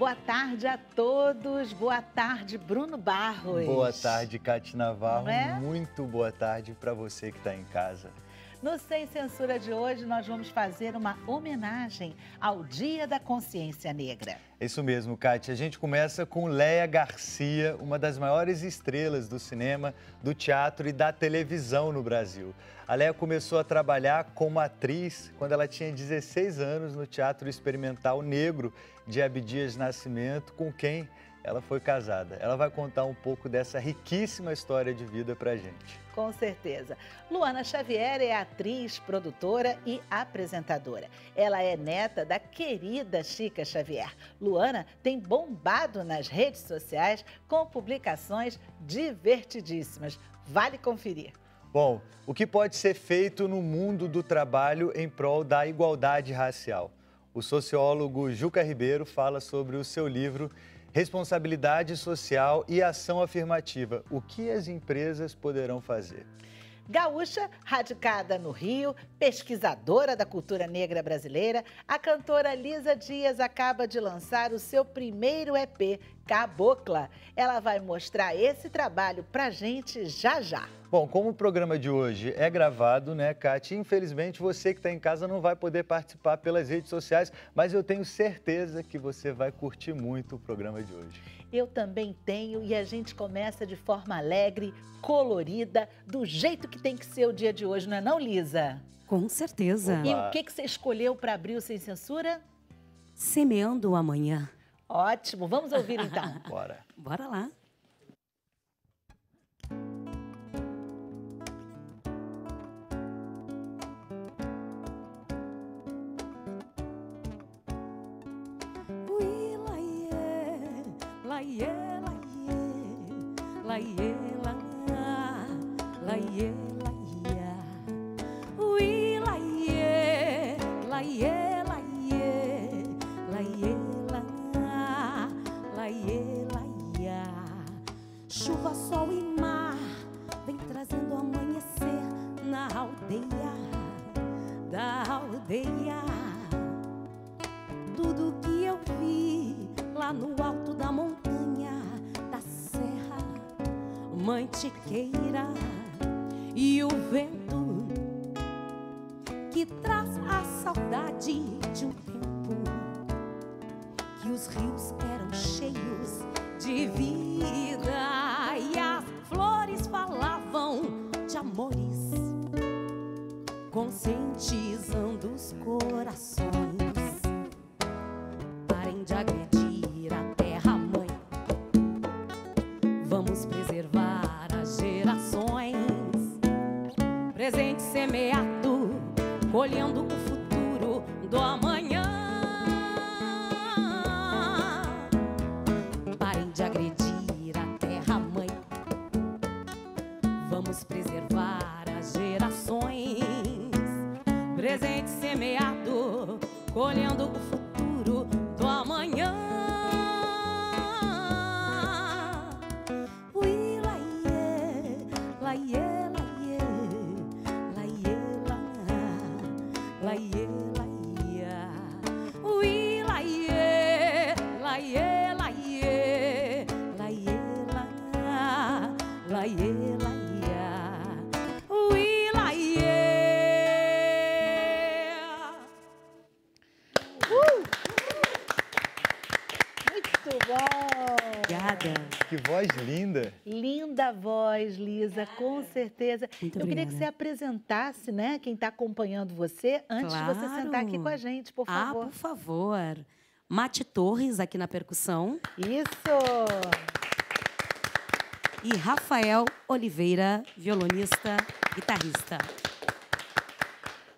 Boa tarde a todos. Boa tarde, Bruno Barros. Boa tarde, Cate Navarro. Não é? Muito boa tarde para você que está em casa. No Sem Censura de hoje, nós vamos fazer uma homenagem ao Dia da Consciência Negra. Isso mesmo, Cate. A gente começa com Léa Garcia, uma das maiores estrelas do cinema, do teatro e da televisão no Brasil. A Léa começou a trabalhar como atriz quando ela tinha 16 anos no Teatro Experimental Negro de Abdias Nascimento, com quem ela foi casada. Ela vai contar um pouco dessa riquíssima história de vida pra gente. Com certeza. Luana Xavier é atriz, produtora e apresentadora. Ela é neta da querida Chica Xavier. Luana tem bombado nas redes sociais com publicações divertidíssimas. Vale conferir. Bom, o que pode ser feito no mundo do trabalho em prol da igualdade racial? O sociólogo Juca Ribeiro fala sobre o seu livro Responsabilidade Social e Ação Afirmativa. O que as empresas poderão fazer? Gaúcha, radicada no Rio, pesquisadora da cultura negra brasileira, a cantora Lisa Dias acaba de lançar o seu primeiro EP, Cabocla. Ela vai mostrar esse trabalho pra gente já já. Bom, como o programa de hoje é gravado, né, Cate? Infelizmente, você que está em casa não vai poder participar pelas redes sociais, mas eu tenho certeza que você vai curtir muito o programa de hoje. Eu também tenho e a gente começa de forma alegre, colorida, do jeito que tem que ser o dia de hoje, não é não, Lisa? Com certeza. E o que você escolheu para abrir o Sem Censura? Semeando o amanhã. Ótimo, vamos ouvir então. Bora. Bora lá. Chuva, sol e mar vem trazendo o amanhecer na aldeia, da aldeia. Tudo que eu vi lá no alto da montanha, da serra, Mantiqueira, e o vento que traz a saudade de um tempo que os rios eram cheios de vida e as flores falavam de amores, conscientizando os corações. Parem de agredir a terra-mãe, vamos preservar as gerações. Presente semeado, colhendo o futuro do amanhã. Parem de agredir a terra-mãe, vamos preservar as gerações. Presente semeado, colhendo o futuro do amanhã. Ui, laiê, laiê, laiê, laiê, laiê, laiê, laiê. Ui, laiê, laiê, laiê, laiê, laiê, laiê, laiê. Ui, laiê. Muito bom! Obrigada. Que voz linda! Linda voz, Lisa, com certeza. Muito Eu queria que obrigada. você apresentasse, né, quem está acompanhando você, antes de você sentar aqui com a gente, por favor. Por favor. Mate Torres, aqui na percussão. Isso! E Rafael Oliveira, violonista, guitarrista.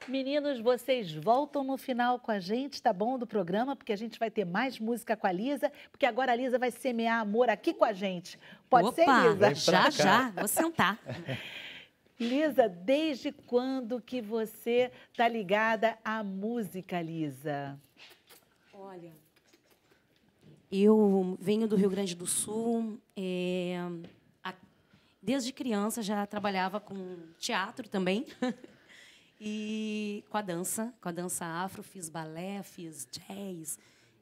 Meninos, vocês voltam no final com a gente, tá bom, do programa, porque a gente vai ter mais música com a Lisa, porque agora a Lisa vai semear amor aqui com a gente. Pode ser, Lisa? Já, vou sentar. Lisa, desde quando que você tá ligada à música, Lisa? Olha, eu venho do Rio Grande do Sul, desde criança já trabalhava com teatro também. E com a dança afro, fiz balé, fiz jazz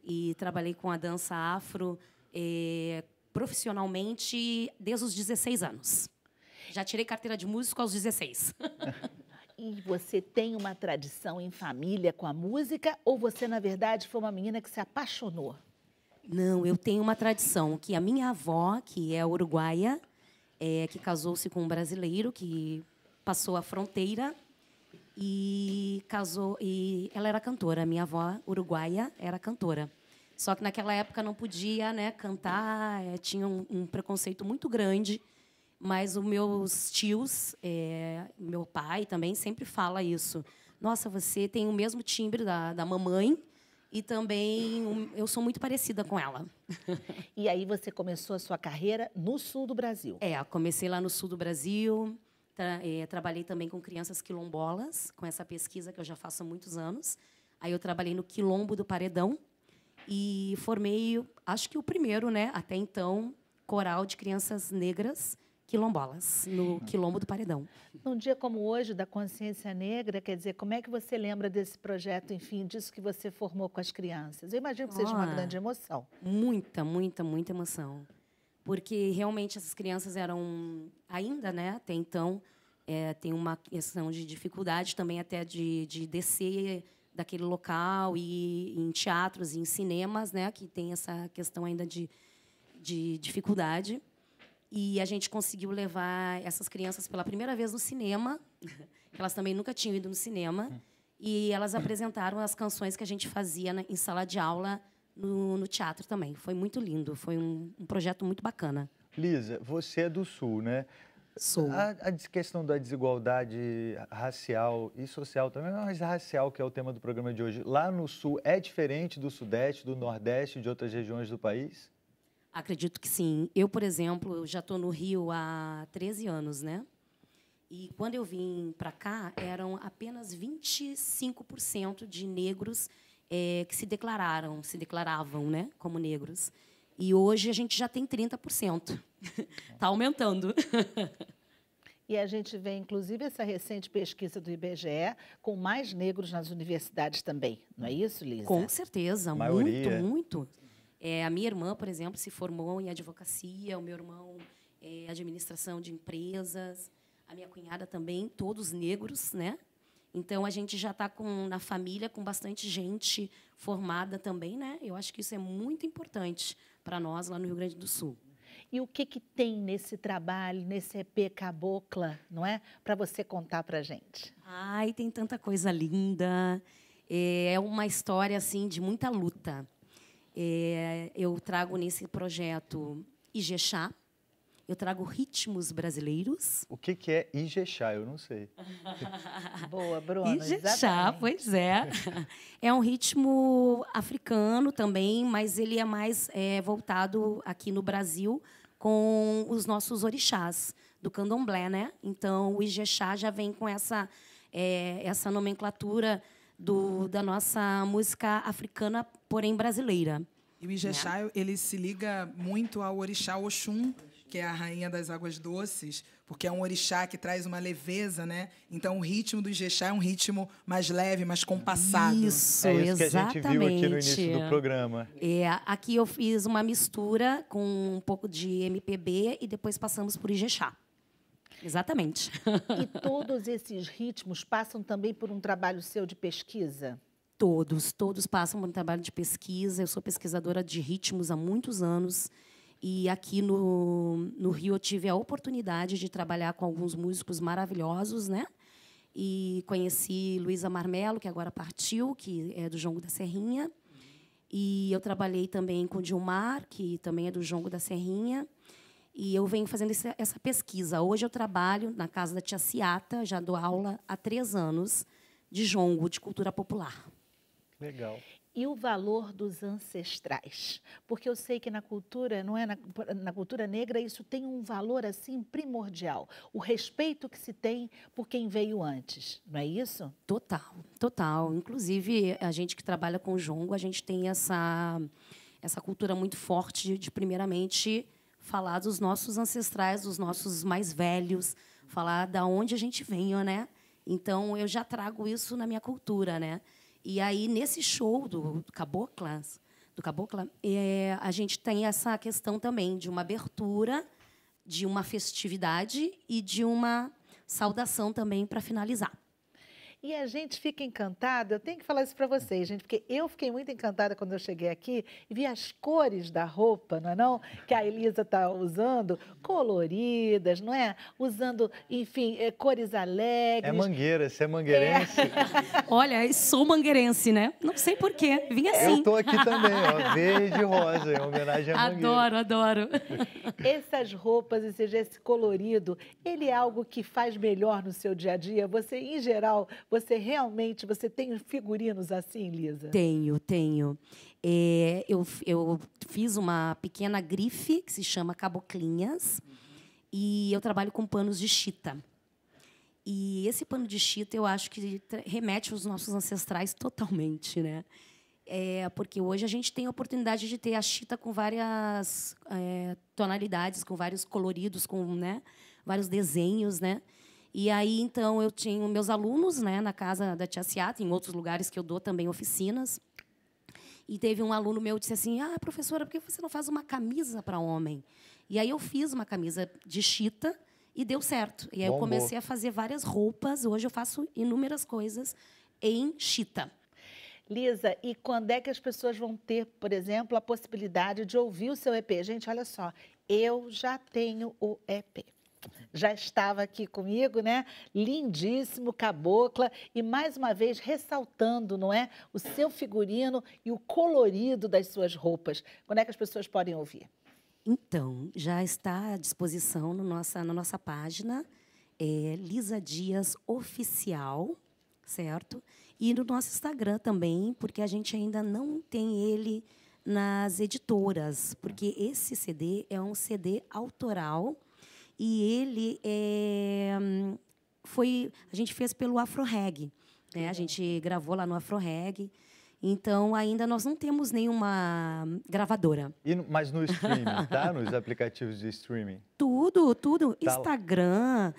e trabalhei com a dança afro profissionalmente desde os 16 anos. Já tirei carteira de músico aos 16. E você tem uma tradição em família com a música ou você, na verdade, foi uma menina que se apaixonou? Não, eu tenho uma tradição que a minha avó, que é uruguaia, que casou-se com um brasileiro que passou a fronteira e casou, e ela era cantora. Minha avó uruguaia era cantora. Só que naquela época não podia, né, cantar, tinha um preconceito muito grande. Mas os meus tios, meu pai também sempre fala isso. Nossa, você tem o mesmo timbre da mamãe e também eu sou muito parecida com ela. E aí você começou a sua carreira no sul do Brasil. Comecei lá no sul do Brasil, trabalhei também com crianças quilombolas, com essa pesquisa que eu já faço há muitos anos. Aí eu trabalhei no Quilombo do Paredão e formei, acho que o primeiro, né, até então, coral de crianças negras quilombolas, no Quilombo do Paredão. Num dia como hoje, da consciência negra, quer dizer, como é que você lembra desse projeto, enfim, disso que você formou com as crianças? Eu imagino que seja uma grande emoção. Muita, muita, muita emoção. Porque, realmente, essas crianças eram, ainda, né, até então, tem uma questão de dificuldade também até de descer daquele local e em teatros e em cinemas, né, que tem essa questão ainda de dificuldade. E a gente conseguiu levar essas crianças pela primeira vez no cinema. Elas também nunca tinham ido no cinema. E elas apresentaram as canções que a gente fazia em sala de aula no teatro também. Foi muito lindo. Foi um projeto muito bacana. Lisa, você é do Sul, né? Sou. A questão da desigualdade racial e social também, mas racial, que é o tema do programa de hoje, lá no Sul é diferente do Sudeste, do Nordeste, de outras regiões do país? Acredito que sim. Eu, por exemplo, já estou no Rio há 13 anos, né? E quando eu vim para cá, eram apenas 25% de negros que se declaravam, né, como negros. E hoje a gente já tem 30%. Está aumentando. E a gente vê, inclusive, essa recente pesquisa do IBGE com mais negros nas universidades também. Não é isso, Lisa? Com certeza. Maioria. Muito, muito. A minha irmã, por exemplo, se formou em advocacia, o meu irmão administração de empresas, a minha cunhada também, todos negros, né? Então, a gente já está na família com bastante gente formada também, né? Eu acho que isso é muito importante para nós lá no Rio Grande do Sul. E o que tem nesse trabalho, nesse EP Cabocla, não é? Para você contar para a gente. Ai, tem tanta coisa linda. É uma história, assim, de muita luta. Eu trago nesse projeto Ijexá, eu trago ritmos brasileiros. O que é Ijexá? Eu não sei. Boa, Bruna. Ijexá, exatamente. pois é. É um ritmo africano também, mas ele é mais voltado aqui no Brasil com os nossos orixás do candomblé, né? Então, o Ijexá já vem com essa nomenclatura da nossa música africana, porém brasileira. E o Ijexá, ele se liga muito ao orixá Oxum, que é a rainha das águas doces, porque é um orixá que traz uma leveza, né? Então, o ritmo do Ijexá é um ritmo mais leve, mais compassado. Isso, É isso exatamente. que a gente viu aqui no início do programa. Aqui eu fiz uma mistura com um pouco de MPB e depois passamos por Ijexá. Exatamente. E todos esses ritmos passam também por um trabalho seu de pesquisa? Todos passam por um trabalho de pesquisa. Eu sou pesquisadora de ritmos há muitos anos. E aqui no Rio eu tive a oportunidade de trabalhar com alguns músicos maravilhosos, né? E conheci Luísa Marmelo, que agora partiu, que é do Jongo da Serrinha. E eu trabalhei também com Dilmar, que também é do Jongo da Serrinha. E eu venho fazendo essa pesquisa. Hoje eu trabalho na casa da tia Ciata, já dou aula há 3 anos de jongo, de cultura popular. Legal. E o valor dos ancestrais? Porque eu sei que na cultura, não é na cultura negra, isso tem um valor assim primordial. O respeito que se tem por quem veio antes, não é isso? Total, total. Inclusive, a gente que trabalha com jongo, a gente tem essa cultura muito forte de, primeiramente, falar dos nossos ancestrais, dos nossos mais velhos, falar da onde a gente veio, né? Então, eu já trago isso na minha cultura, né? E aí, nesse show do Caboclas, do Cabocla, a gente tem essa questão também de uma abertura, de uma festividade e de uma saudação também para finalizar. E a gente fica encantada, eu tenho que falar isso para vocês, gente, porque eu fiquei muito encantada quando eu cheguei aqui e vi as cores da roupa, não é não? Que a Elisa está usando, coloridas, não é? Usando, enfim, cores alegres. É mangueira, você é mangueirense? Olha, eu sou mangueirense, né? Não sei por quê, vim assim. Eu tô aqui também, ó, verde e rosa, em homenagem à mangueira. Adoro. Essas roupas, ou seja, esse colorido, ele é algo que faz melhor no seu dia a dia? Você, em geral, você tem figurinos assim, Lisa? Tenho. Eu fiz uma pequena grife que se chama Caboclinhas e eu trabalho com panos de chita. E esse pano de chita eu acho que remete aos nossos ancestrais totalmente, né? Porque hoje a gente tem a oportunidade de ter a chita com várias tonalidades, com vários coloridos, com, né, vários desenhos, né? E aí, então, eu tinha meus alunos, né, na casa da Tia Ciata, em outros lugares que eu dou também oficinas. E teve um aluno meu que disse assim, professora, por que você não faz uma camisa para homem? E aí eu fiz uma camisa de chita e deu certo. E aí eu comecei a fazer várias roupas. Hoje eu faço inúmeras coisas em chita. Lisa, e quando é que as pessoas vão ter, por exemplo, a possibilidade de ouvir o seu EP? Gente, olha só, eu já tenho o EP. Já estava aqui comigo, né? Lindíssimo, Cabocla, e mais uma vez ressaltando, não é? O seu figurino e o colorido das suas roupas. Quando é que as pessoas podem ouvir? Então, já está à disposição na nossa página, Lisa Dias Oficial, certo? E no nosso Instagram também, porque a gente ainda não tem ele nas editoras, porque esse CD é um CD autoral. E ele a gente fez pelo Afro-Reg, né? A gente gravou lá no Afro-Reg. Então, ainda nós não temos nenhuma gravadora. Mas no streaming, tá? Nos aplicativos de streaming? Tudo. Tá. Instagram,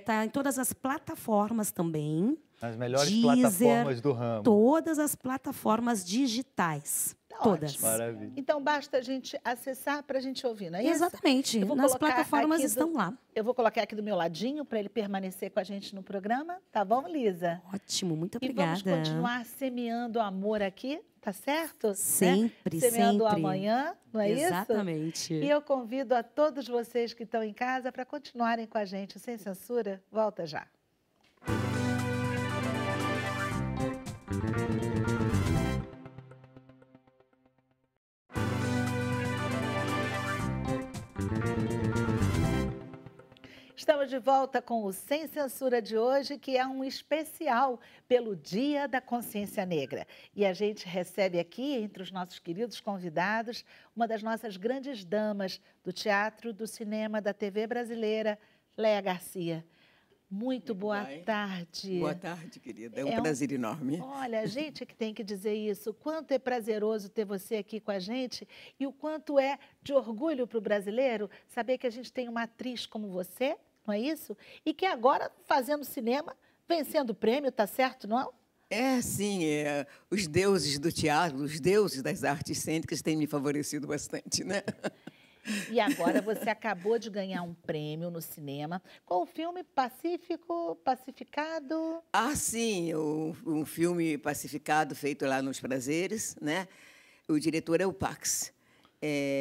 tá em todas as plataformas também. As melhores Deezer, plataformas do ramo. Todas as plataformas digitais. Todas. Ótimo. Maravilha. Então, basta a gente acessar para a gente ouvir, não é isso? Exatamente. Nas plataformas estão lá. Eu vou colocar aqui do meu ladinho para ele permanecer com a gente no programa. Tá bom, Lisa? Ótimo, muito E obrigada. vamos continuar semeando amor aqui, tá certo? Sempre, Semeando sempre. amanhã, não é isso? Exatamente. E eu convido a todos vocês que estão em casa para continuarem com a gente. Sem Censura, volta já. Estamos de volta com o Sem Censura de hoje, que é um especial pelo Dia da Consciência Negra. E a gente recebe aqui, entre os nossos queridos convidados, uma das nossas grandes damas do teatro, do cinema, da TV brasileira, Léa Garcia. Muito boa tarde. Boa tarde, querida. É um prazer enorme. Olha, a gente que tem que dizer isso. O quanto é prazeroso ter você aqui com a gente e o quanto é de orgulho para o brasileiro saber que a gente tem uma atriz como você, não é isso? E que agora, fazendo cinema, vencendo o prêmio, tá certo, não? Sim. Os deuses do teatro, os deuses das artes cênicas têm me favorecido bastante, né? E agora você acabou de ganhar um prêmio no cinema com o filme Pacificado. Sim, um filme pacificado feito lá nos Prazeres, né? O diretor é o Pax. É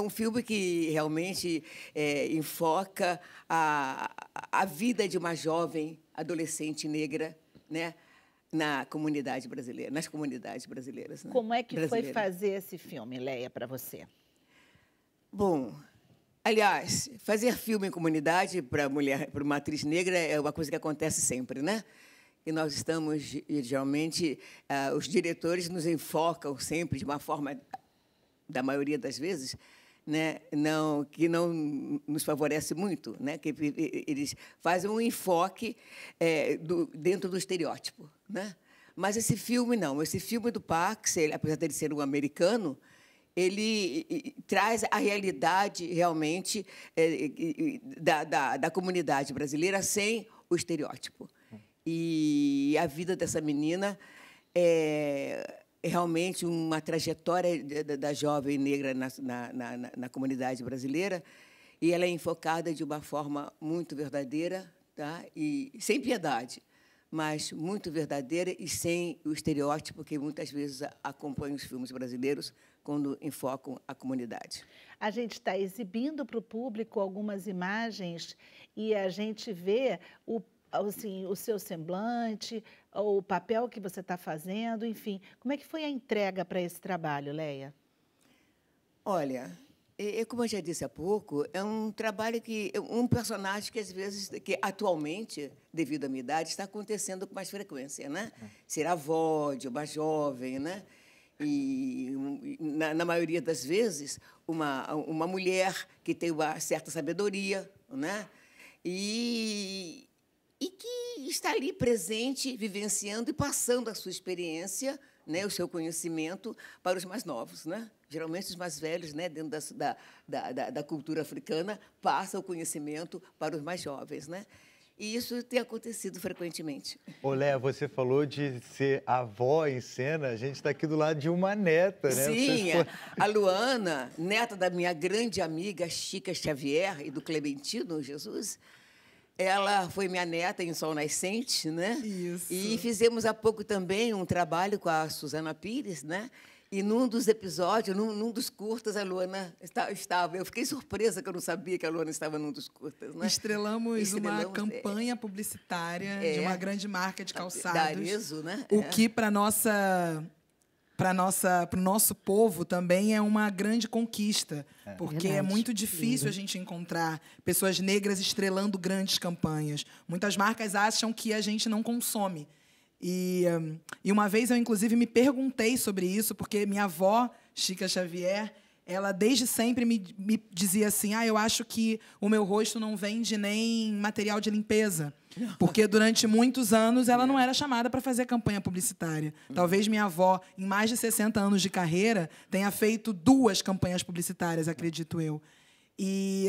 um filme que realmente enfoca a vida de uma jovem adolescente negra, né? Na comunidade brasileira, nas comunidades brasileiras. Né? Como é que foi fazer esse filme, Léa, para você? Bom, aliás, fazer filme em comunidade para uma atriz negra é uma coisa que acontece sempre, né? E nós estamos, geralmente, os diretores nos enfocam sempre de uma forma, da maioria das vezes, né, que não nos favorece muito, né, que eles fazem um enfoque dentro do estereótipo, né? Mas esse filme não, esse filme do Pax, apesar de ser um americano, ele traz a realidade realmente da comunidade brasileira sem o estereótipo. E a vida dessa menina é realmente uma trajetória da jovem negra na comunidade brasileira, e ela é enfocada de uma forma muito verdadeira, tá? E sem piedade, mas muito verdadeira e sem o estereótipo que muitas vezes acompanha os filmes brasileiros quando enfocam a comunidade. A gente está exibindo para o público algumas imagens e a gente vê assim, o seu semblante, o papel que você está fazendo, enfim. Como é que foi a entrega para esse trabalho, Leia? Olha, como eu já disse há pouco, é um trabalho um personagem que, às vezes, que atualmente, devido à minha idade, está acontecendo com mais frequência, né? Ser avó de uma jovem, né? E, na maioria das vezes, uma mulher que tem uma certa sabedoria, né? E que está ali presente, vivenciando e passando a sua experiência, né, o seu conhecimento para os mais novos, né? Geralmente os mais velhos, né, dentro da cultura africana, passam o conhecimento para os mais jovens, né? E isso tem acontecido frequentemente. Léa, você falou de ser avó em cena, a gente está aqui do lado de uma neta, né? Sim, a Luana, neta da minha grande amiga Chica Xavier e do Clementino Jesus, ela foi minha neta em Sol Nascente, né? Isso. E fizemos há pouco também um trabalho com a Suzana Pires, né? E num dos episódios, num dos curtas, a Luana estava. Eu fiquei surpresa que eu não sabia que a Luana estava num dos curtas, né? Estrelamos uma campanha publicitária de uma grande marca de calçados. Da Arezzo, né? O que para o nosso povo também é uma grande conquista, porque é muito difícil a gente encontrar pessoas negras estrelando grandes campanhas. Muitas marcas acham que a gente não consome. E uma vez eu, inclusive, me perguntei sobre isso, porque minha avó, Chica Xavier, ela desde sempre me dizia assim, eu acho que o meu rosto não vende nem material de limpeza, porque durante muitos anos ela não era chamada para fazer campanha publicitária. Talvez minha avó, em mais de 60 anos de carreira, tenha feito 2 campanhas publicitárias, acredito eu. E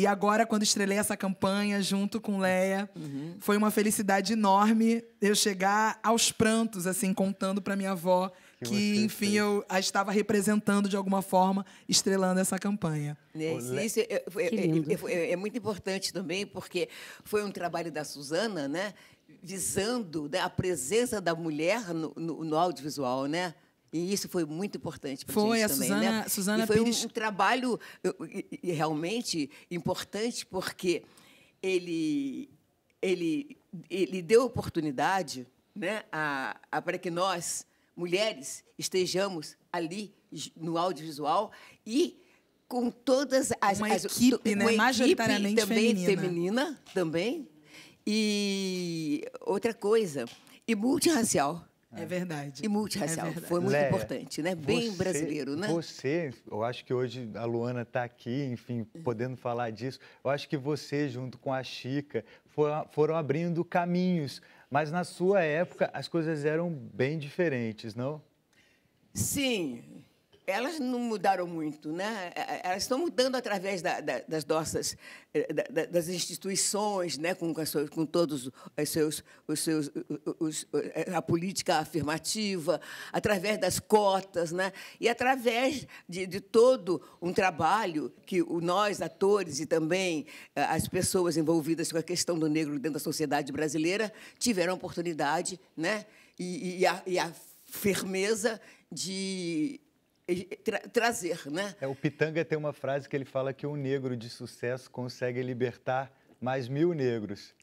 agora, quando estrelei essa campanha junto com Leia, foi uma felicidade enorme eu chegar aos prantos, assim, contando para minha avó que enfim, eu a estava representando de alguma forma, estrelando essa campanha. Isso é muito importante também, porque foi um trabalho da Suzana, né, visando, né, a presença da mulher no audiovisual, né? E isso foi muito importante para a gente também, né? Suzana e foi Pires... um trabalho realmente importante, porque ele deu oportunidade, né, para que nós, mulheres, estejamos ali no audiovisual e com todas uma equipe, né, majoritariamente também feminina também. E outra coisa, e multirracial. É verdade. E multirracial. Foi muito importante, né? Bem brasileiro, né? Eu acho que hoje a Luana está aqui, enfim, podendo falar disso. Eu acho que você, junto com a Chica, foram abrindo caminhos. Mas, na sua época, as coisas eram bem diferentes, não? Sim. Elas não mudaram muito, né? Elas estão mudando através das nossas das instituições, né? Com todos a política afirmativa, através das cotas, né? E através de todo um trabalho que nós, atores, e também as pessoas envolvidas com a questão do negro dentro da sociedade brasileira tiveram a oportunidade, né? E a firmeza de trazer, né? O Pitanga tem uma frase que ele fala que um negro de sucesso consegue libertar mais 1000 negros.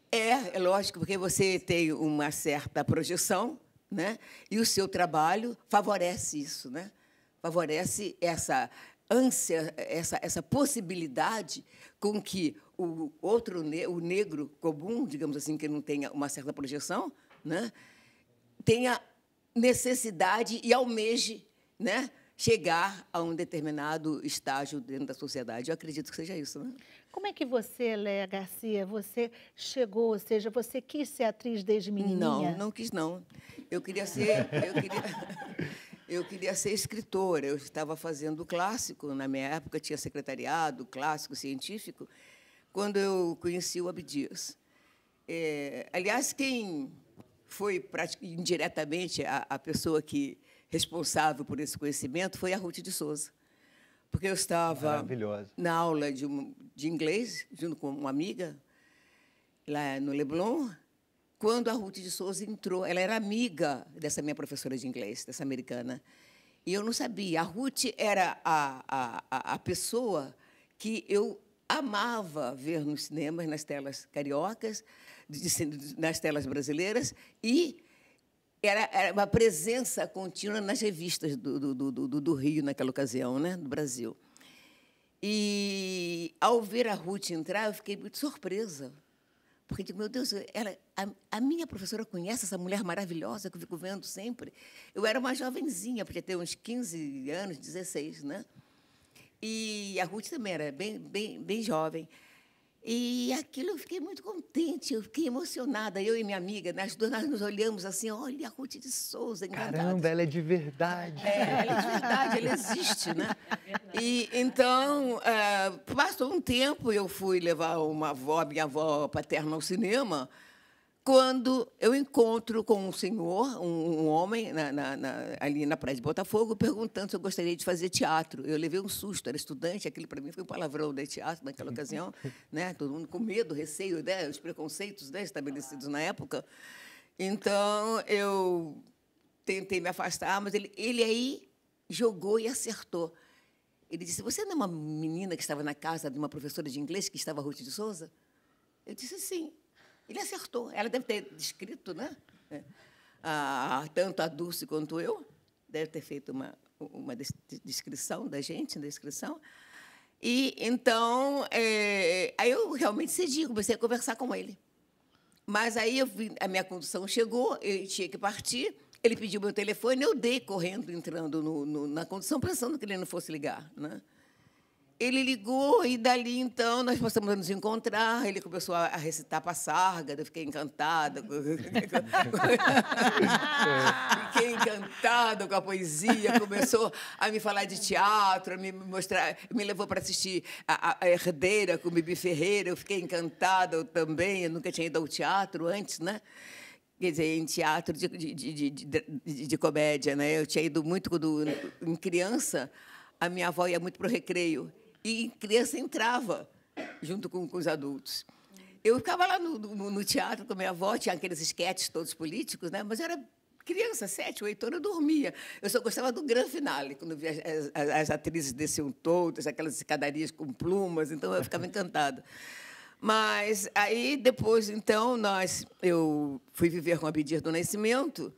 É lógico, porque você tem uma certa projeção, né? E o seu trabalho favorece isso, né? Favorece essa ânsia, essa possibilidade com que o negro comum, digamos assim, que não tenha uma certa projeção, né? Tenha necessidade e almeje, né, chegar a um determinado estágio dentro da sociedade. Eu acredito que seja isso, né? Como é que você, Leia Garcia, você chegou, ou seja, você quis ser atriz desde menininha? Não quis, não. Eu queria ser escritora. Eu estava fazendo clássico, na minha época tinha secretariado, clássico, científico, quando eu conheci o Abdias. Aliás, quem foi indiretamente a pessoa responsável por esse conhecimento foi a Ruth de Souza. Porque eu estava na aula de inglês, junto com uma amiga, lá no Leblon, quando a Ruth de Souza entrou. Ela era amiga dessa minha professora de inglês, dessa americana. E eu não sabia. A Ruth era a pessoa que eu amava ver nos cinemas, nas telas cariocas, nas telas brasileiras, e era uma presença contínua nas revistas do Rio, naquela ocasião, né, do Brasil. E, ao ver a Ruth entrar, eu fiquei muito surpresa. Porque, digo, meu Deus, a minha professora conhece essa mulher maravilhosa que eu fico vendo sempre. Eu era uma jovenzinha, podia ter uns 15 anos, 16, né? E a Ruth também era bem jovem. E aquilo eu fiquei muito contente, eu fiquei emocionada. Eu e minha amiga, nós duas nós nos olhamos assim, olha a Ruth de Souza, encantadas. Caramba, ela é de verdade. Ela é de verdade, ela existe, né? E então, passou um tempo, eu fui levar minha avó paterna ao cinema, quando eu encontro com um senhor, um homem, ali na praia de Botafogo, perguntando se eu gostaria de fazer teatro. Eu levei um susto, era estudante, aquilo para mim foi um palavrão de teatro naquela ocasião, né? Todo mundo com medo, receio, né? Os preconceitos, né? Estabelecidos na época. Então, eu tentei me afastar, mas ele aí jogou e acertou. Ele disse, você não é uma menina que estava na casa de uma professora de inglês, que estava Ruth de Souza? Eu disse, sim. Ele acertou. Ela deve ter descrito, né? Tanto a Dulce quanto eu. Deve ter feito uma descrição da gente, descrição. E, então, aí eu realmente cedi, comecei a conversar com ele. Mas aí a minha condução chegou, eu tinha que partir, ele pediu meu telefone, eu dei correndo, entrando na condução, pensando que ele não fosse ligar, né? Ele ligou e, dali, então, nós passamos a nos encontrar. Ele começou a recitar Passarga, eu fiquei encantada. Fiquei encantada com a poesia. Começou a me falar de teatro, a me mostrar, me levou para assistir a Herdeira com Bibi Ferreira. Eu fiquei encantada eu também. Eu nunca tinha ido ao teatro antes, né? Quer dizer, em teatro de comédia, né? Eu tinha ido muito quando, em criança, a minha avó ia muito para o recreio. E criança entrava junto com os adultos. Eu ficava lá no teatro com a minha avó, tinha aqueles esquetes todos políticos, né? Mas eu era criança, 7, 8 anos, eu dormia. Eu só gostava do grande finale, quando via as atrizes desciam todas, aquelas escadarias com plumas, então eu ficava encantada. Mas aí, depois, então, eu fui viver com a Abdias do Nascimento,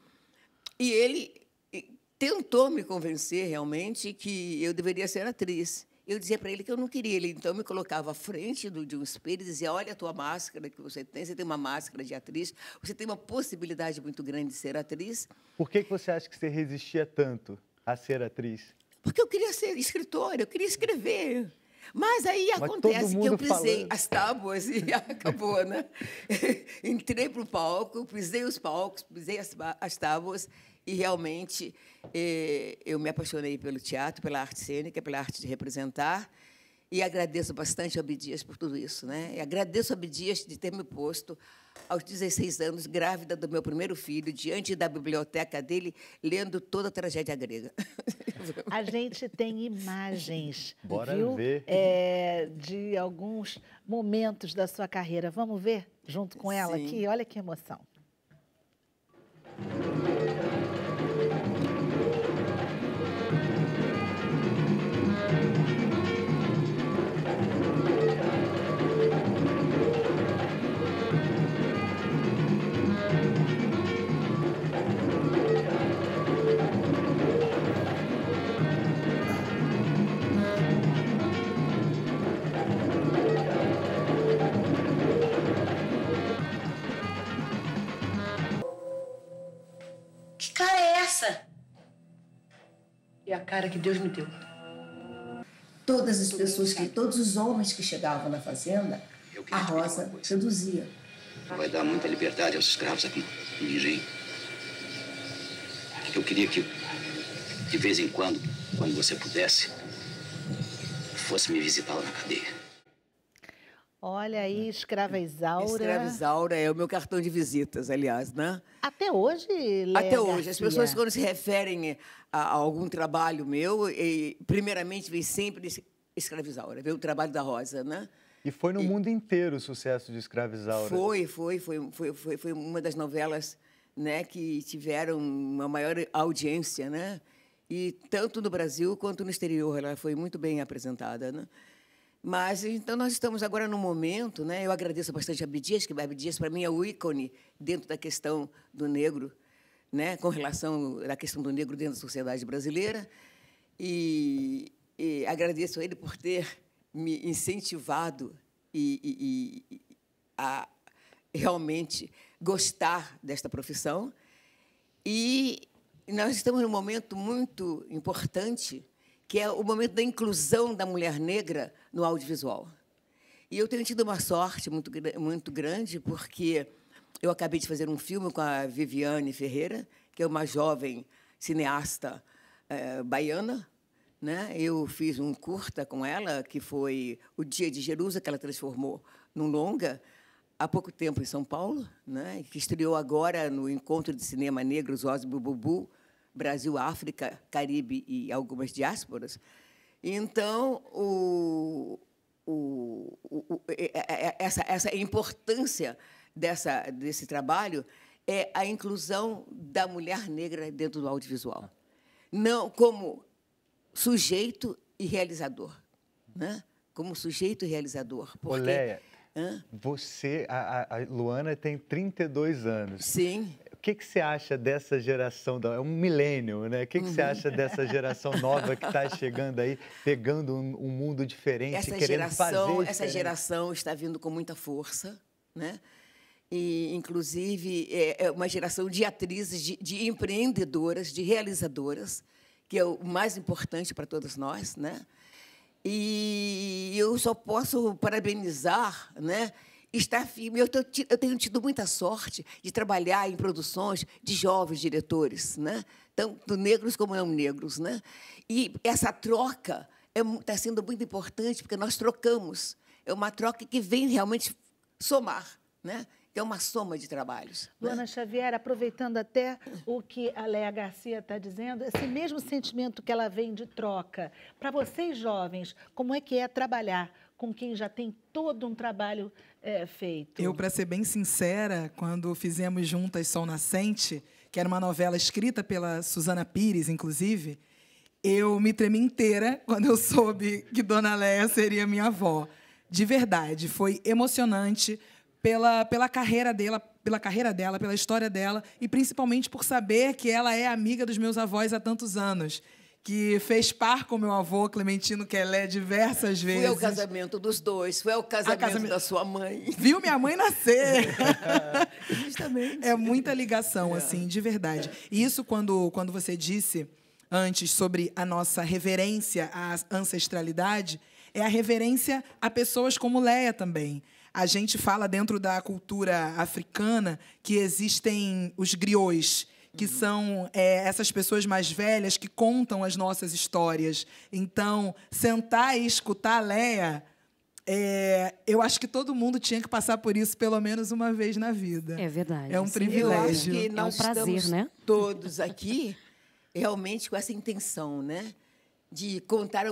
e ele tentou me convencer, realmente, que eu deveria ser atriz. Eu dizia para ele que eu não queria. Ele, então, me colocava à frente de um espelho e dizia, olha a tua máscara que você tem uma máscara de atriz, você tem uma possibilidade muito grande de ser atriz. Por que você acha que você resistia tanto a ser atriz? Porque eu queria ser escritora, eu queria escrever. Mas aí acontece que eu pisei as tábuas e acabou, né? Entrei para o palco, pisei os palcos, pisei as tábuas e, realmente, eu me apaixonei pelo teatro, pela arte cênica, pela arte de representar. E agradeço bastante ao Abdias por tudo isso, né? E agradeço ao Abdias de ter me posto, aos 16 anos, grávida do meu primeiro filho, diante da biblioteca dele, lendo toda a tragédia grega. A gente tem imagens, Bora viu? ver. De alguns momentos da sua carreira. Vamos ver junto com ela Sim. aqui? Olha que emoção. Que cara é essa? É a cara que Deus me deu. Todas as pessoas, todos os homens que chegavam na fazenda, a Rosa seduzia. Vai dar muita liberdade aos escravos aqui, no engenho. Eu queria que, de vez em quando você pudesse, fosse me visitar lá na cadeia. Olha aí, Escrava Isaura. Escrava Isaura é o meu cartão de visitas, aliás, né? Até hoje, Léa Até hoje. Garcia. As pessoas, quando se referem a algum trabalho meu, primeiramente vem sempre Escrava Isaura, vem o trabalho da Rosa, né? E foi no mundo inteiro o sucesso de Escrava Isaura. Foi uma das novelas, né, que tiveram uma maior audiência, né? E tanto no Brasil quanto no exterior, ela foi muito bem apresentada, né? Mas, então, nós estamos agora num momento, né? Eu agradeço bastante a Abdias, que Abdias, para mim, é o ícone dentro da questão do negro, né? Com relação à questão do negro dentro da sociedade brasileira. E agradeço a ele por ter me incentivado a realmente gostar desta profissão. E nós estamos num momento muito importante, que é o momento da inclusão da mulher negra no audiovisual. E eu tenho tido uma sorte muito grande, porque eu acabei de fazer um filme com a Viviane Ferreira, que é uma jovem cineasta baiana, né? Eu fiz um curta com ela, que foi O Dia de Jerusa, que ela transformou num longa, há pouco tempo em São Paulo, né? Que estreou agora no Encontro de Cinema Negro, Osmo Bubu, Brasil, África, Caribe e algumas diásporas. Então, essa importância desse trabalho é a inclusão da mulher negra dentro do audiovisual. Não como sujeito e realizador, né? Como sujeito e realizador. Porque, Léa, você, a Luana tem 32 anos. Sim. O que você acha dessa geração? É um milênio, né? O que você acha dessa geração nova que está chegando aí, pegando um mundo diferente, querendo fazer diferente? Essa geração está vindo com muita força, né? E, inclusive, é uma geração de atrizes, de empreendedoras, de realizadoras, que é o mais importante para todos nós, né? E eu só posso parabenizar, né? Estar firme. Eu tenho tido muita sorte de trabalhar em produções de jovens diretores, né? Tanto negros como não negros, né? E essa troca está sendo muito importante, porque nós trocamos. É uma troca que vem realmente somar, né? Que é uma soma de trabalhos. Luana Xavier, aproveitando até o que a Léa Garcia está dizendo, esse mesmo sentimento que ela vem de troca, para vocês jovens, como é que é trabalhar com quem já tem todo um trabalho feito? Eu, para ser bem sincera, quando fizemos juntas Sol Nascente, que era uma novela escrita pela Suzana Pires, inclusive, eu me tremi inteira quando eu soube que Dona Léa seria minha avó. De verdade, foi emocionante pela carreira dela, pela história dela, e principalmente por saber que ela é amiga dos meus avós há tantos anos, que fez par com meu avô, Clementino Quelé, diversas vezes. Foi ao casamento dos dois, foi ao casamento da sua mãe. Viu minha mãe nascer. Justamente. É muita ligação, assim, de verdade. E isso, quando você disse antes sobre a nossa reverência à ancestralidade, é a reverência a pessoas como Léa também. A gente fala dentro da cultura africana que existem os griots, que são essas pessoas mais velhas que contam as nossas histórias. Então, sentar e escutar a Léa, eu acho que todo mundo tinha que passar por isso pelo menos uma vez na vida. É verdade. É um privilégio. Eu acho que nós é um prazer, estamos né? todos aqui realmente com essa intenção, né? De contar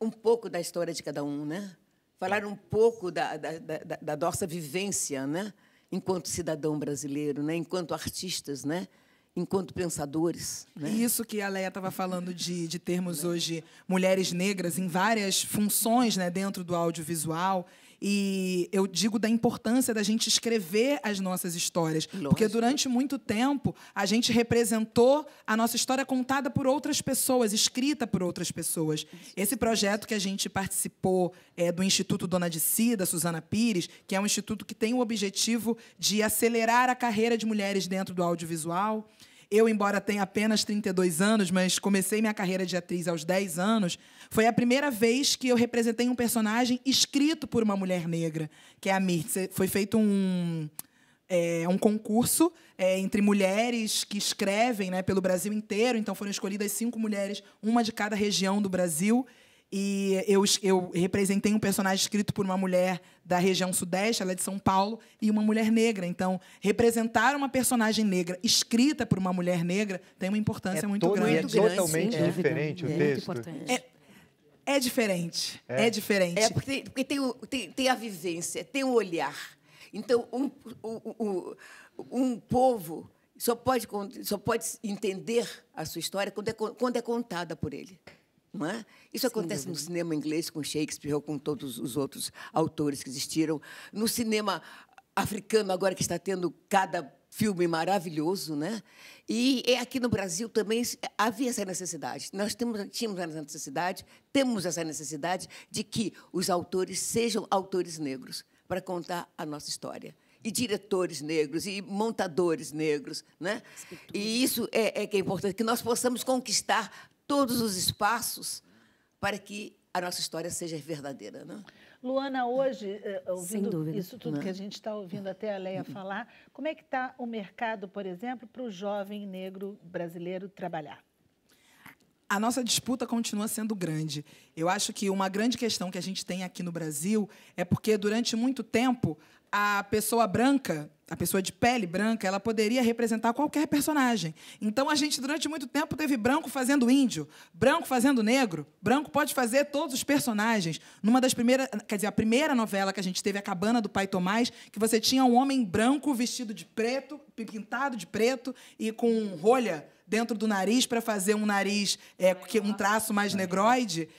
um pouco da história de cada um, né? Falar um pouco da nossa vivência, né? Enquanto cidadão brasileiro, né? Enquanto artistas, né? Enquanto pensadores. Né? E isso que a Léa estava falando de termos hoje mulheres negras em várias funções, né, dentro do audiovisual. E eu digo da importância da gente escrever as nossas histórias. Lógico. Porque durante muito tempo a gente representou a nossa história contada por outras pessoas, escrita por outras pessoas. Esse projeto que a gente participou do Instituto Dona de Si, da Suzana Pires, que é um instituto que tem o objetivo de acelerar a carreira de mulheres dentro do audiovisual. Eu, embora tenha apenas 32 anos, mas comecei minha carreira de atriz aos 10 anos, foi a primeira vez que eu representei um personagem escrito por uma mulher negra, que é a Mirtz. Foi feito um concurso entre mulheres que escrevem, né, pelo Brasil inteiro. Então, foram escolhidas 5 mulheres, uma de cada região do Brasil. E eu representei um personagem escrito por uma mulher da região sudeste, ela é de São Paulo, e uma mulher negra. Então, representar uma personagem negra escrita por uma mulher negra tem uma importância muito grande. É totalmente diferente o texto. É diferente. É diferente. É porque tem a vivência, tem o olhar. Então, um povo só pode entender a sua história quando é contada por ele. Não é? Isso acontece no cinema inglês com Shakespeare ou com todos os outros autores que existiram. No cinema africano, agora que está tendo cada filme maravilhoso, né? E aqui no Brasil também havia essa necessidade. Nós tínhamos essa necessidade, temos essa necessidade de que os autores sejam autores negros para contar a nossa história. E diretores negros, e montadores negros, né? E isso que é importante, que nós possamos conquistar todos os espaços para que a nossa história seja verdadeira, né? Luana, hoje, ouvindo isso tudo que a gente está ouvindo até a Leia falar, como é que está o mercado, por exemplo, para o jovem negro brasileiro trabalhar? A nossa disputa continua sendo grande. Eu acho que uma grande questão que a gente tem aqui no Brasil é porque, durante muito tempo, a pessoa branca, a pessoa de pele branca, ela poderia representar qualquer personagem. Então, a gente, durante muito tempo, teve branco fazendo índio, branco fazendo negro, branco pode fazer todos os personagens. Numa das primeiras... Quer dizer, a primeira novela que a gente teve, A Cabana do Pai Tomás, que você tinha um homem branco vestido de preto, pintado de preto e com rolha dentro do nariz para fazer um nariz, um traço mais negroide.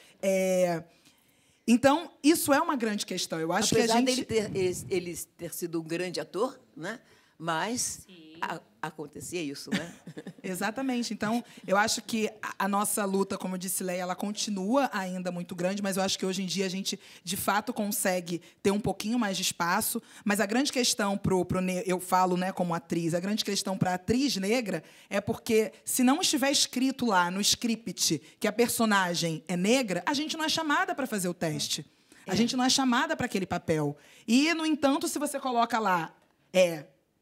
Então, isso é uma grande questão. Eu acho Apesar que a gente... ele ter sido um grande ator, né? Mas acontecia isso, né? Exatamente. Então, eu acho que a nossa luta, como eu disse, Leia, ela continua ainda muito grande, mas eu acho que hoje em dia a gente, de fato, consegue ter um pouquinho mais de espaço. Mas a grande questão eu falo, né, como atriz, a grande questão para a atriz negra é porque, se não estiver escrito lá no script que a personagem é negra, a gente não é chamada para fazer o teste. A gente não é chamada para aquele papel. E, no entanto, se você coloca lá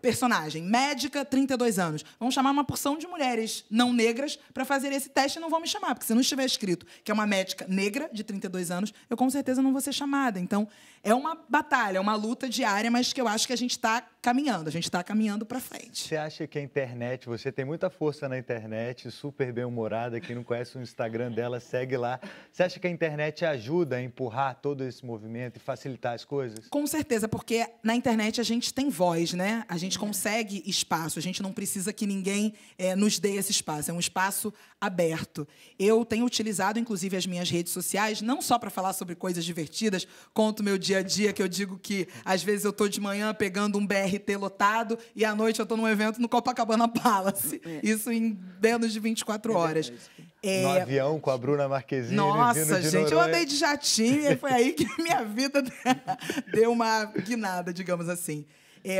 personagem, médica, 32 anos. Vamos chamar uma porção de mulheres não negras para fazer esse teste e não vão me chamar, porque se não estiver escrito que é uma médica negra de 32 anos, eu com certeza não vou ser chamada. Então, é uma batalha, é uma luta diária, mas que eu acho que a gente está caminhando, para frente. Você acha que a internet, você tem muita força na internet, super bem-humorada, quem não conhece o Instagram dela, segue lá. Você acha que a internet ajuda a empurrar todo esse movimento e facilitar as coisas? Com certeza, porque na internet a gente tem voz, né? A gente consegue espaço, a gente não precisa que ninguém nos dê esse espaço, é um espaço aberto. Eu tenho utilizado, inclusive, as minhas redes sociais, não só para falar sobre coisas divertidas, conto meu dia a dia, que eu digo que, às vezes, eu estou de manhã pegando um BRT lotado e, à noite, eu estou num evento no Copacabana Palace. Isso em menos de 24 horas. No avião com a Bruna Marquezine. Nossa, gente, eu andei de jatinho e foi aí que minha vida deu uma guinada, digamos assim.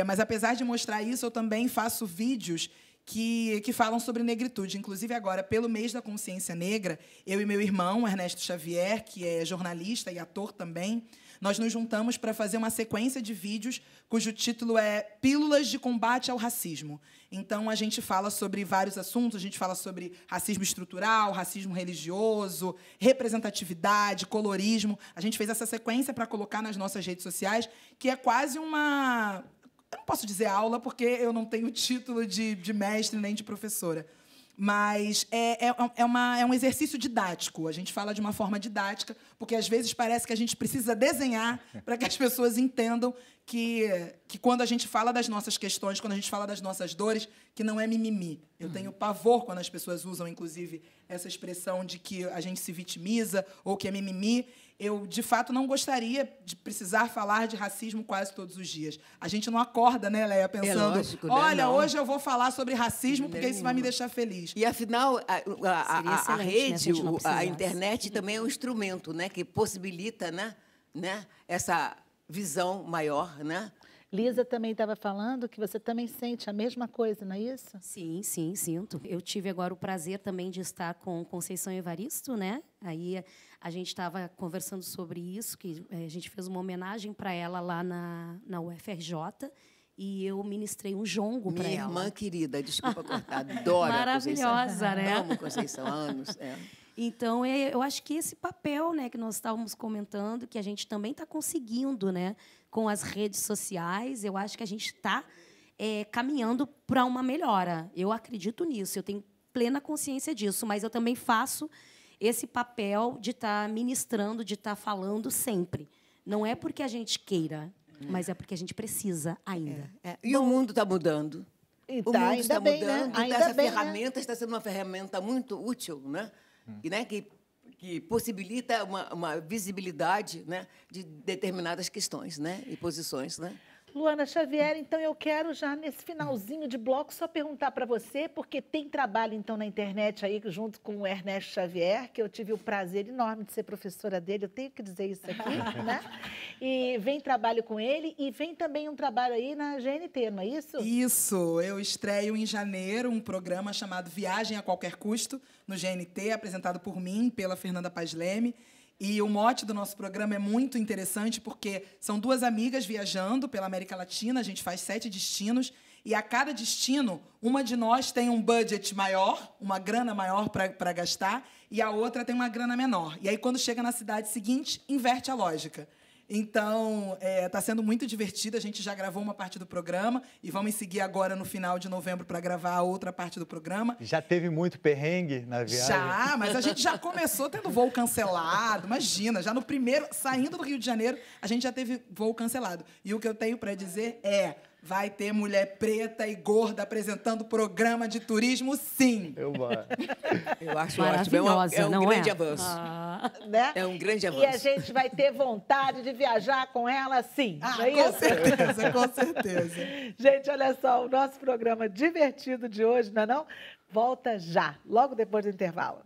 Mas, apesar de mostrar isso, eu também faço vídeos que falam sobre negritude. Inclusive, agora, pelo mês da consciência negra, eu e meu irmão, Ernesto Xavier, que é jornalista e ator também, nós nos juntamos para fazer uma sequência de vídeos cujo título é Pílulas de Combate ao Racismo. Então, a gente fala sobre vários assuntos, a gente fala sobre racismo estrutural, racismo religioso, representatividade, colorismo. A gente fez essa sequência para colocar nas nossas redes sociais, que é quase uma... Eu não posso dizer aula, porque eu não tenho título de mestre nem de professora. Mas é um exercício didático. A gente fala de uma forma didática, porque, às vezes, parece que a gente precisa desenhar para que as pessoas entendam que quando a gente fala das nossas questões, quando a gente fala das nossas dores, que não é mimimi. Eu tenho pavor quando as pessoas usam, inclusive, essa expressão de que a gente se vitimiza ou que é mimimi. Eu, de fato, não gostaria de precisar falar de racismo quase todos os dias. A gente não acorda, né, Leia, pensando, lógico, né? olha, hoje eu vou falar sobre racismo porque isso vai me deixar feliz. E, afinal, a rede, a internet também é um instrumento, né, que possibilita, né, essa visão maior, né? Lisa também estava falando que você também sente a mesma coisa, não é isso? Sim, sinto. Eu tive agora o prazer também de estar com Conceição Evaristo, né? Aí a gente estava conversando sobre isso, que a gente fez uma homenagem para ela lá na UFRJ, e eu ministrei um jongo para ela. Minha irmã querida, desculpa cortar, adoro maravilhosa, a Conceição. né? Amo Conceição há anos. Então, eu acho que esse papel, né, que nós estávamos comentando, que a gente também está conseguindo, né, com as redes sociais, eu acho que a gente está caminhando para uma melhora. Eu acredito nisso, eu tenho plena consciência disso, mas eu também faço esse papel de estar ministrando, de estar falando sempre. Não é porque a gente queira, mas é porque a gente precisa ainda. E o mundo está mudando. Então, O mundo está bem, mudando, né? e essa ferramenta está sendo uma ferramenta muito útil, né? E, né, que possibilita uma visibilidade, né, de determinadas questões, né, e posições, né? Luana Xavier, então eu quero já nesse finalzinho de bloco só perguntar para você, porque tem trabalho então na internet aí junto com o Ernesto Xavier, que eu tive o prazer enorme de ser professora dele, eu tenho que dizer isso aqui, né? E vem trabalho com ele e vem também um trabalho aí na GNT, não é isso? Isso, eu estreio em janeiro um programa chamado Viagem a Qualquer Custo, no GNT, apresentado por mim, pela Fernanda Paz Leme. E o mote do nosso programa é muito interessante porque são duas amigas viajando pela América Latina, a gente faz 7 destinos, e a cada destino, uma de nós tem um budget maior, uma grana maior para gastar, e a outra tem uma grana menor. E aí, quando chega na cidade seguinte, inverte a lógica. Então, está sendo muito divertido. A gente já gravou uma parte do programa e vamos seguir agora no final de novembro para gravar a outra parte do programa. Já teve muito perrengue na viagem? Já, mas a gente já começou tendo voo cancelado. Imagina, já no primeiro, saindo do Rio de Janeiro, a gente já teve voo cancelado. E o que eu tenho para dizer vai ter mulher preta e gorda apresentando programa de turismo, sim. Eu acho ótimo. É um grande avanço. Né? É um grande avanço. E a gente vai ter vontade de viajar com ela, sim. Não é com isso? certeza, com certeza. Gente, olha só, o nosso programa divertido de hoje, não é não? Volta já, logo depois do intervalo.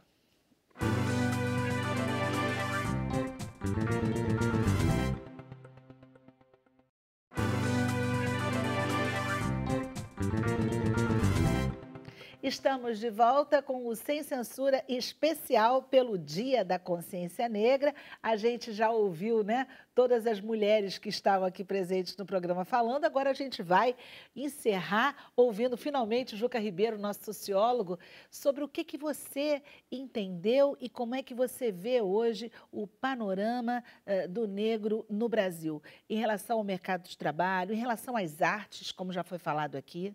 Estamos de volta com o Sem Censura especial pelo Dia da Consciência Negra. A gente já ouviu, né, todas as mulheres que estavam aqui presentes no programa falando. Agora a gente vai encerrar ouvindo finalmente o Juca Ribeiro, nosso sociólogo, sobre o que você entendeu e como é que você vê hoje o panorama do negro no Brasil, em relação ao mercado de trabalho, em relação às artes, como já foi falado aqui.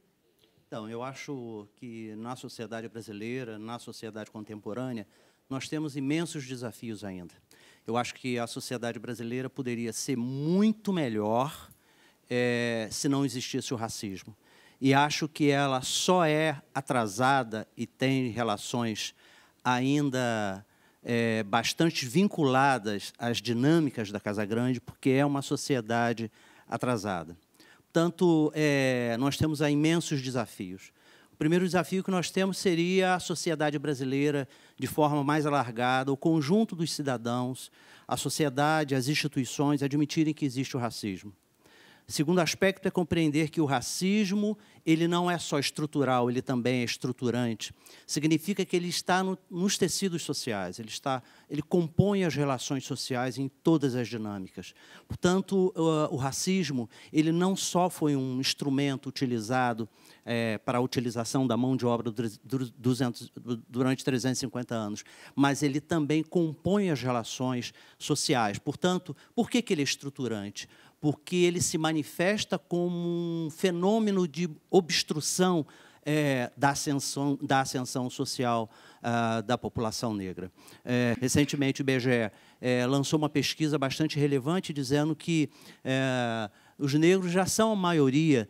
Então, eu acho que na sociedade brasileira, na sociedade contemporânea, nós temos imensos desafios ainda. Eu acho que a sociedade brasileira poderia ser muito melhor se não existisse o racismo. E acho que ela só é atrasada e tem relações ainda bastante vinculadas às dinâmicas da Casa Grande, porque é uma sociedade atrasada. Portanto, nós temos imensos desafios. O primeiro desafio que nós temos seria a sociedade brasileira, de forma mais alargada, o conjunto dos cidadãos, a sociedade, as instituições, admitirem que existe o racismo. O segundo aspecto é compreender que o racismo ele não é só estrutural, ele também é estruturante. Significa que ele está nos tecidos sociais, ele compõe as relações sociais em todas as dinâmicas. Portanto, o racismo ele não só foi um instrumento utilizado para a utilização da mão de obra durante 350 anos, mas ele também compõe as relações sociais. Portanto, por que ele é estruturante? Porque ele se manifesta como um fenômeno de obstrução da ascensão social da população negra. Recentemente, o IBGE lançou uma pesquisa bastante relevante dizendo que os negros já são a maioria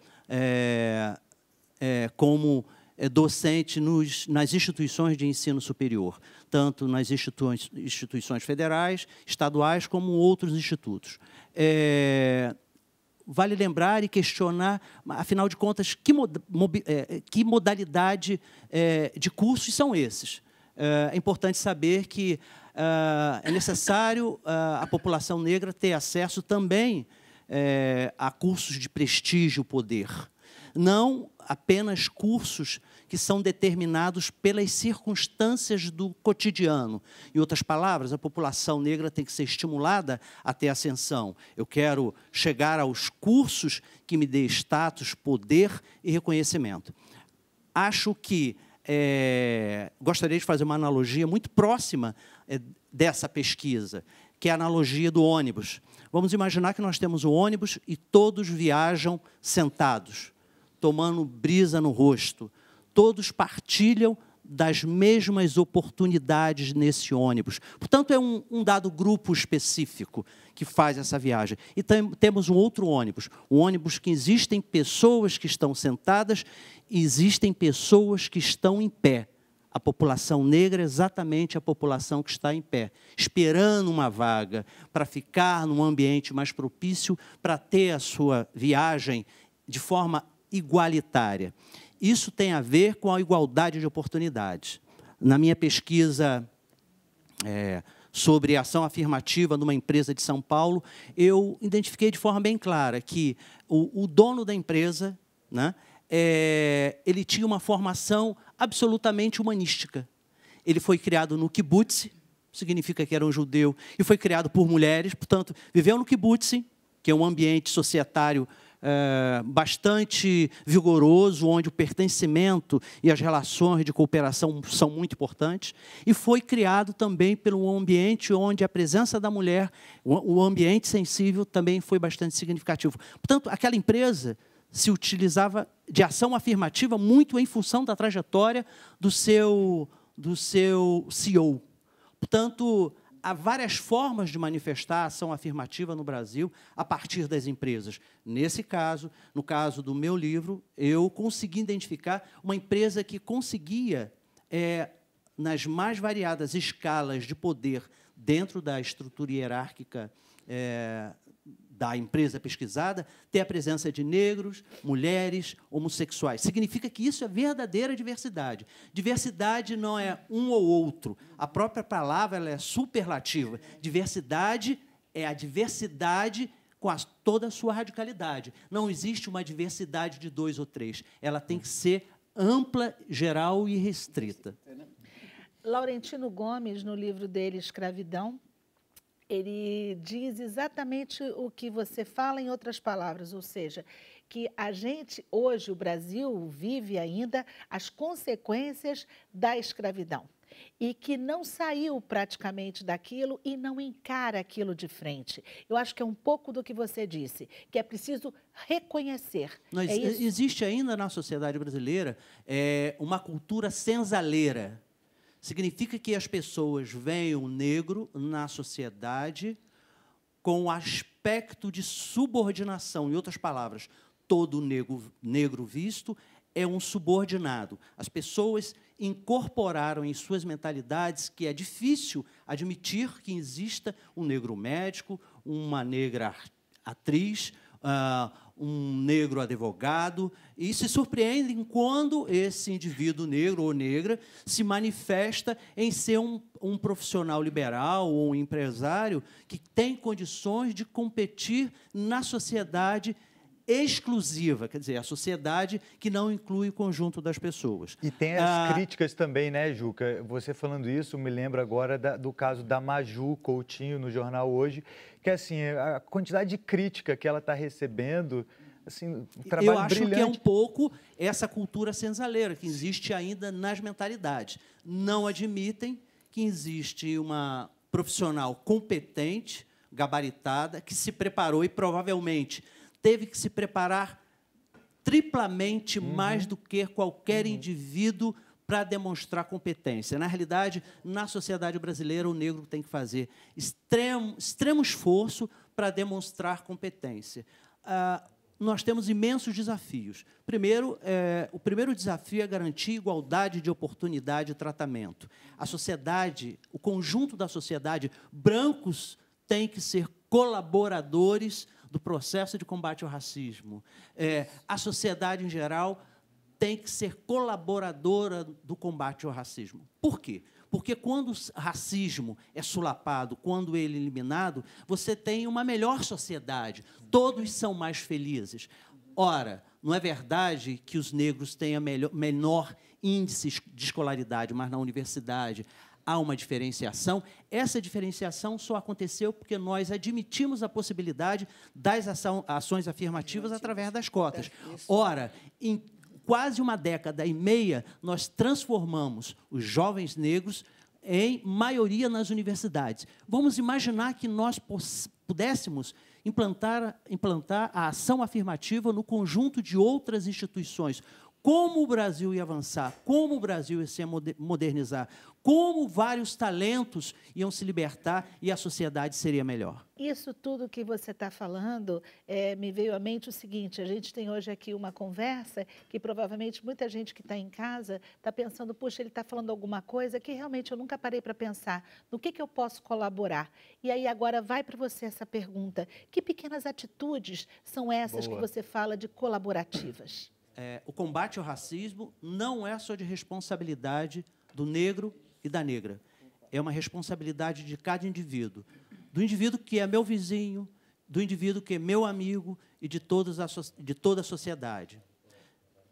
como docente nas instituições de ensino superior, tanto nas instituições federais, estaduais, como outros institutos. Vale lembrar e questionar, afinal de contas, que modalidade de cursos são esses. É importante saber que é necessário a população negra ter acesso também a cursos de prestígio, poder. Não apenas cursos que são determinados pelas circunstâncias do cotidiano. Em outras palavras, a população negra tem que ser estimulada a ter ascensão. Eu quero chegar aos cursos que me dê status, poder e reconhecimento. Acho que gostaria de fazer uma analogia muito próxima dessa pesquisa, que é a analogia do ônibus. Vamos imaginar que nós temos o ônibus e todos viajam sentados, tomando brisa no rosto. Todos partilham das mesmas oportunidades nesse ônibus. Portanto, é um dado grupo específico que faz essa viagem. E temos um outro ônibus, um ônibus que existem pessoas que estão sentadas e existem pessoas que estão em pé. A população negra é exatamente a população que está em pé, esperando uma vaga para ficar num ambiente mais propício para ter a sua viagem de forma igualitária. Isso tem a ver com a igualdade de oportunidades. Na minha pesquisa sobre ação afirmativa numa empresa de São Paulo, eu identifiquei de forma bem clara que o dono da empresa, né, ele tinha uma formação absolutamente humanística. Ele foi criado no kibbutz, significa que era um judeu, e foi criado por mulheres, portanto, viveu no kibbutz, que é um ambiente societário bastante vigoroso, onde o pertencimento e as relações de cooperação são muito importantes, e foi criado também pelo ambiente onde a presença da mulher, o ambiente sensível, também foi bastante significativo. Portanto, aquela empresa se utilizava de ação afirmativa muito em função da trajetória do seu CEO. Portanto, há várias formas de manifestar a ação afirmativa no Brasil a partir das empresas. Nesse caso, no caso do meu livro, eu consegui identificar uma empresa que conseguia, nas mais variadas escalas de poder dentro da estrutura hierárquica da empresa pesquisada, ter a presença de negros, mulheres, homossexuais. Significa que isso é verdadeira diversidade. Diversidade não é um ou outro. A própria palavra ela é superlativa. Diversidade é a diversidade com toda a sua radicalidade. Não existe uma diversidade de 2 ou 3. Ela tem que ser ampla, geral e restrita. Laurentino Gomes, no livro dele, Escravidão, ele diz exatamente o que você fala em outras palavras, ou seja, que a gente, hoje, o Brasil, vive ainda as consequências da escravidão e que não saiu praticamente daquilo e não encara aquilo de frente. Eu acho que é um pouco do que você disse, que é preciso reconhecer. Existe ainda na sociedade brasileira uma cultura senzaleira. Significa que as pessoas veem o negro na sociedade com o aspecto de subordinação. Em outras palavras, todo negro visto é um subordinado. As pessoas incorporaram em suas mentalidades que é difícil admitir que exista um negro médico, uma negra atriz, um negro advogado, e se surpreendem quando esse indivíduo negro ou negra se manifesta em ser um profissional liberal ou um empresário que tem condições de competir na sociedade exclusiva, quer dizer, a sociedade que não inclui o conjunto das pessoas. E tem as críticas também, né, Juca? Você falando isso, me lembra agora do caso da Maju Coutinho no jornal Hoje, que assim, a quantidade de crítica que ela está recebendo, assim, um trabalho eu acho brilhante. Que é um pouco essa cultura senzaleira que existe ainda nas mentalidades. Não admitem que existe uma profissional competente, gabaritada, que se preparou e provavelmente teve que se preparar triplamente mais do que qualquer indivíduo para demonstrar competência. Na realidade, na sociedade brasileira, o negro tem que fazer extremo esforço para demonstrar competência. Nós temos imensos desafios. Primeiro, o primeiro desafio é garantir igualdade de oportunidade e tratamento. A sociedade, o conjunto da sociedade, brancos têm que ser colaboradores do processo de combate ao racismo. A sociedade, em geral, tem que ser colaboradora do combate ao racismo. Por quê? Porque quando o racismo é solapado, quando ele é eliminado, você tem uma melhor sociedade. Todos são mais felizes. Ora, não é verdade que os negros tenham menor índice de escolaridade, mas na universidade há uma diferenciação. Essa diferenciação só aconteceu porque nós admitimos a possibilidade das ações afirmativas através das cotas. Ora, quase uma década e meia, nós transformamos os jovens negros em maioria nas universidades. Vamos imaginar que nós pudéssemos implantar a ação afirmativa no conjunto de outras instituições. Como o Brasil ia avançar, como o Brasil ia se modernizar, como vários talentos iam se libertar e a sociedade seria melhor. Isso tudo que você está falando, me veio à mente o seguinte: a gente tem hoje aqui uma conversa que provavelmente muita gente que está em casa está pensando, puxa, ele está falando alguma coisa que realmente eu nunca parei para pensar, no que eu posso colaborar? E aí agora vai para você essa pergunta: que pequenas atitudes são essas que você fala de colaborativas? O combate ao racismo não é só de responsabilidade do negro e da negra. É uma responsabilidade de cada indivíduo. Do indivíduo que é meu vizinho, do indivíduo que é meu amigo e de toda a sociedade.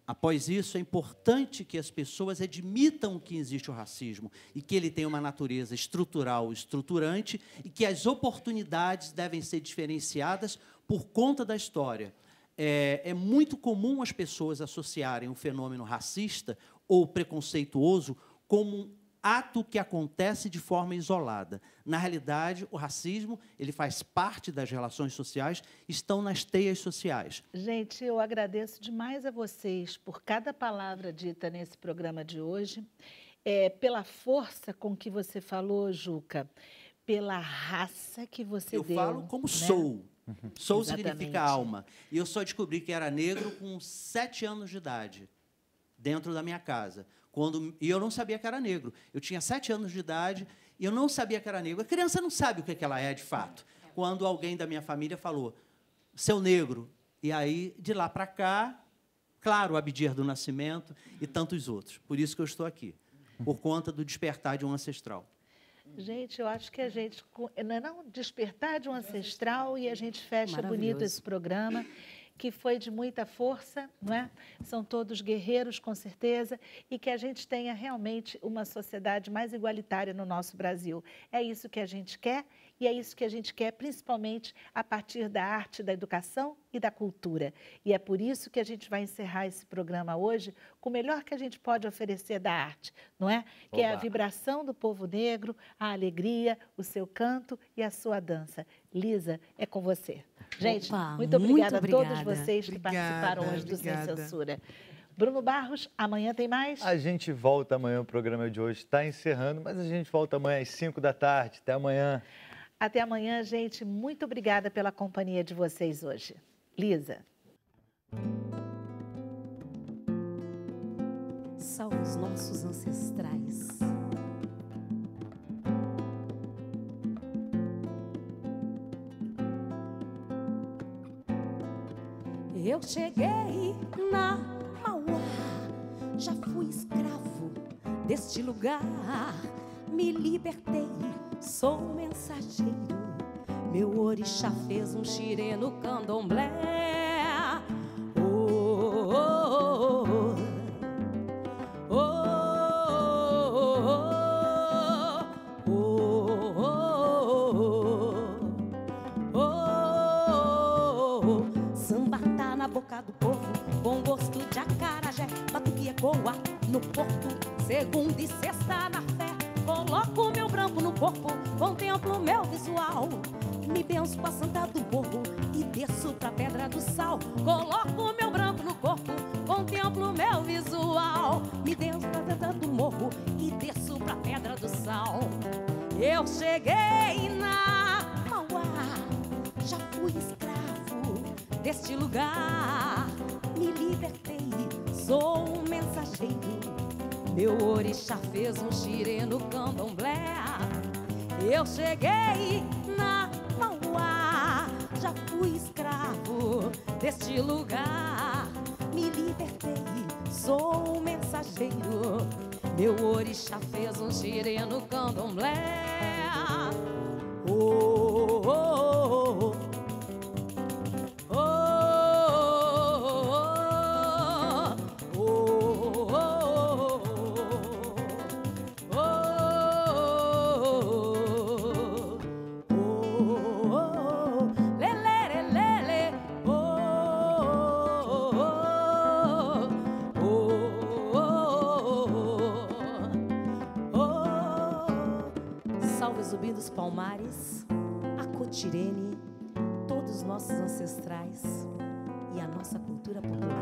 Após isso, é importante que as pessoas admitam que existe o racismo e que ele tem uma natureza estrutural, estruturante, e que as oportunidades devem ser diferenciadas por conta da história. É muito comum as pessoas associarem o fenômeno racista ou preconceituoso como um ato que acontece de forma isolada. Na realidade, o racismo ele faz parte das relações sociais, estão nas teias sociais. Gente, eu agradeço demais a vocês por cada palavra dita nesse programa de hoje, pela força com que você falou, Juca, pela raça que você deu. Eu falo como sou. Sou significa alma. E eu só descobri que era negro com 7 anos de idade, dentro da minha casa. E eu não sabia que era negro. Eu tinha 7 anos de idade e eu não sabia que era negro. A criança não sabe o que ela é, de fato. Quando alguém da minha família falou, seu negro. E aí, de lá para cá, claro, Abdias do Nascimento e tantos outros. Por isso que eu estou aqui, por conta do despertar de um ancestral. Gente, eu acho que a gente... Não despertar de um ancestral e a gente fecha bonito esse programa, que foi de muita força, não é? São todos guerreiros, com certeza, e que a gente tenha realmente uma sociedade mais igualitária no nosso Brasil. É isso que a gente quer, e é isso que a gente quer, principalmente a partir da arte, da educação e da cultura. E é por isso que a gente vai encerrar esse programa hoje com o melhor que a gente pode oferecer da arte, não é? Que é a vibração do povo negro, a alegria, o seu canto e a sua dança. Lisa, é com você. Gente, muito obrigada a todos vocês que participaram hoje do Sem Censura. Bruno Barros, amanhã tem mais? A gente volta amanhã, o programa de hoje está encerrando, mas a gente volta amanhã às 5 da tarde. Até amanhã. Até amanhã, gente. Muito obrigada pela companhia de vocês hoje. Lisa. São os nossos ancestrais. Eu cheguei na Mauá, já fui escravo deste lugar. Me libertei, sou mensageiro. Meu orixá fez um xirê no candomblé. Oh, oh, oh, oh, oh, oh, oh, oh, oh. Samba tá na boca do povo, com gosto de acarajé. Batuque ecoa no porto, segunda e sexta na fé. Coloco meu branco no corpo, contemplo meu visual. Me benço com a santa do morro e desço pra Pedra do Sal. Coloco meu branco no corpo, contemplo meu visual. Me benço pra Pedra do Morro e desço pra Pedra do Sal. Eu cheguei na Mauá, já fui escravo deste lugar. Me libertei, sou um mensageiro. Meu orixá fez um xirê no candomblé. Eu cheguei na Mauá, já fui escravo deste lugar. Me libertei, sou um mensageiro. Meu orixá fez um xirê no candomblé. Oh, oh, oh, oh. Oh, salve Zumbi dos Palmares, a Cotirene, todos os nossos ancestrais e a nossa cultura popular.